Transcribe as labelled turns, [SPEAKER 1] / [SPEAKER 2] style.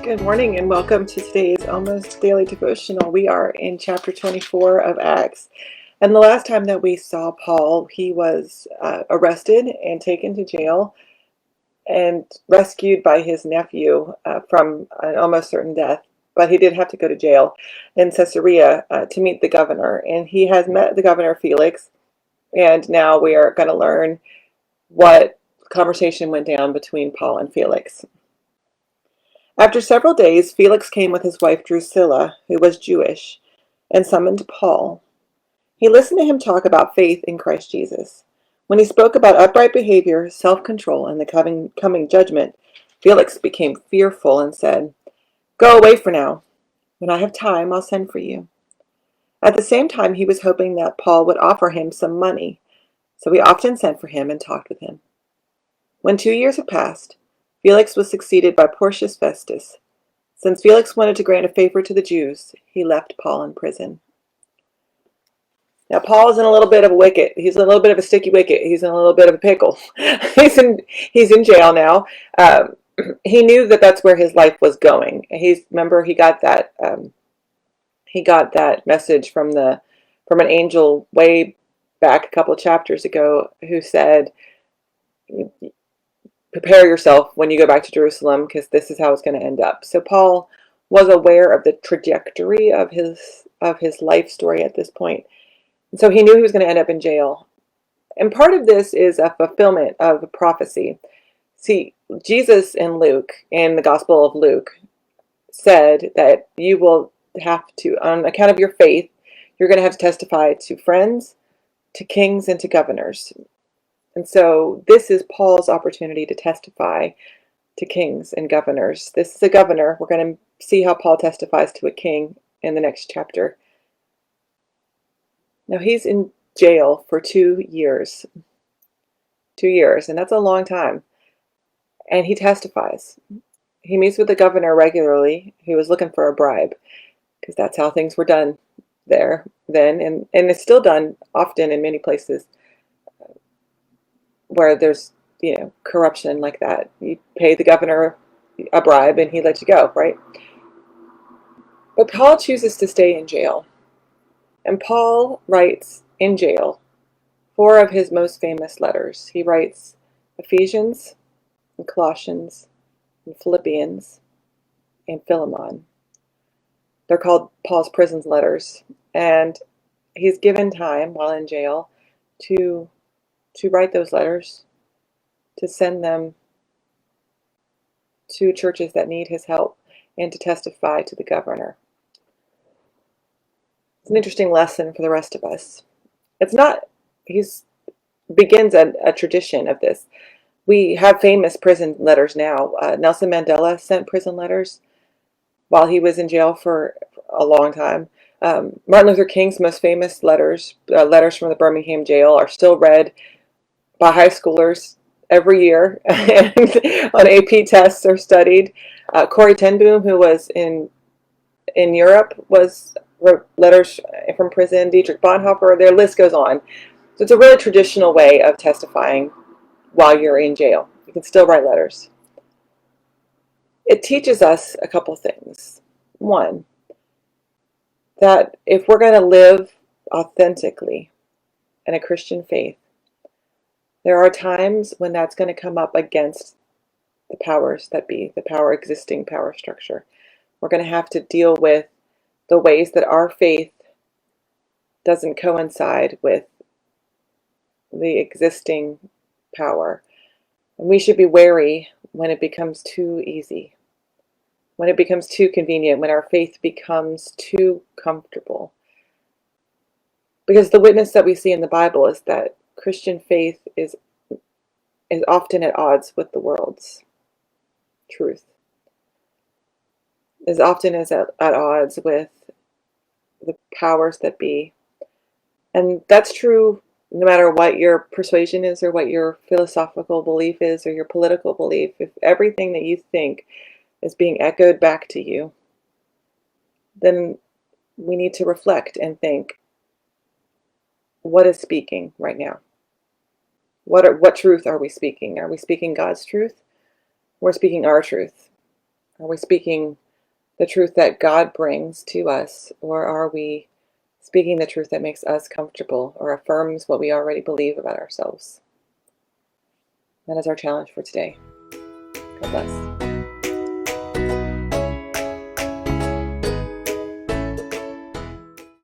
[SPEAKER 1] Good morning and welcome to today's almost daily devotional. We are in chapter 24 of Acts. And the last time that we saw Paul, he was arrested and taken to jail and rescued by his nephew from an almost certain death. But he did have to go to jail in Caesarea to meet the governor. And he has met the governor, Felix. And now we are going to learn what conversation went down between Paul and Felix. After several days, Felix came with his wife Drusilla, who was Jewish, and summoned Paul. He listened to him talk about faith in Christ Jesus. When he spoke about upright behavior, self-control, and the coming judgment, Felix became fearful and said, "Go away for now. When I have time, I'll send for you." At the same time, he was hoping that Paul would offer him some money, so he often sent for him and talked with him. When 2 years had passed, Felix was succeeded by Porcius Festus. Since Felix wanted to grant a favor to the Jews, he left Paul in prison. Now, Paul is in a little bit of a wicket. He's in a little bit of a sticky wicket. He's in a little bit of a pickle. he's in jail now. He knew that that's where his life was going. Remember he got that message from an angel way back a couple of chapters ago who said, prepare yourself when you go back to Jerusalem because this is how it's going to end up. So Paul was aware of the trajectory of his life story at this point. And so he knew he was going to end up in jail. And part of this is a fulfillment of a prophecy. See, Jesus in the Gospel of Luke, said that you will have to, on account of your faith, you're going to have to testify to friends, to kings, and to governors. And so this is Paul's opportunity to testify to kings and governors. This is a governor. We're going to see how Paul testifies to a king in the next chapter. Now he's in jail for 2 years. 2 years, and that's a long time. And he testifies. He meets with the governor regularly. He was looking for a bribe because that's how things were done there then. And it's still done often in many places where there's, corruption like that. You pay the governor a bribe and he lets you go, right? But Paul chooses to stay in jail. And Paul writes in jail 4 of his most famous letters. He writes Ephesians and Colossians and Philippians and Philemon. They're called Paul's prison letters. And he's given time while in jail to write those letters, to send them to churches that need his help, and to testify to the governor. It's an interesting lesson for the rest of us. He begins a tradition of this. We have famous prison letters now. Nelson Mandela sent prison letters while he was in jail for a long time. Martin Luther King's most famous letters from the Birmingham jail, are still read by high schoolers every year, and on AP tests are studied. Corrie ten Boom, who was in Europe, wrote letters from prison. Dietrich Bonhoeffer, their list goes on. So it's a really traditional way of testifying while you're in jail. You can still write letters. It teaches us a couple things. One, that if we're going to live authentically in a Christian faith, there are times when that's going to come up against the powers that be, existing power structure. We're going to have to deal with the ways that our faith doesn't coincide with the existing power. And we should be wary when it becomes too easy, when it becomes too convenient, when our faith becomes too comfortable. Because the witness that we see in the Bible is that Christian faith is often at odds with the world's truth, is often at odds with the powers that be. And that's true no matter what your persuasion is, or what your philosophical belief is, or your political belief. If everything that you think is being echoed back to you, then we need to reflect and think, what is speaking right now? What truth are we speaking? Are we speaking God's truth? We're speaking our truth. Are we speaking the truth that God brings to us, or are we speaking the truth that makes us comfortable or affirms what we already believe about ourselves? That is our challenge for today. God bless.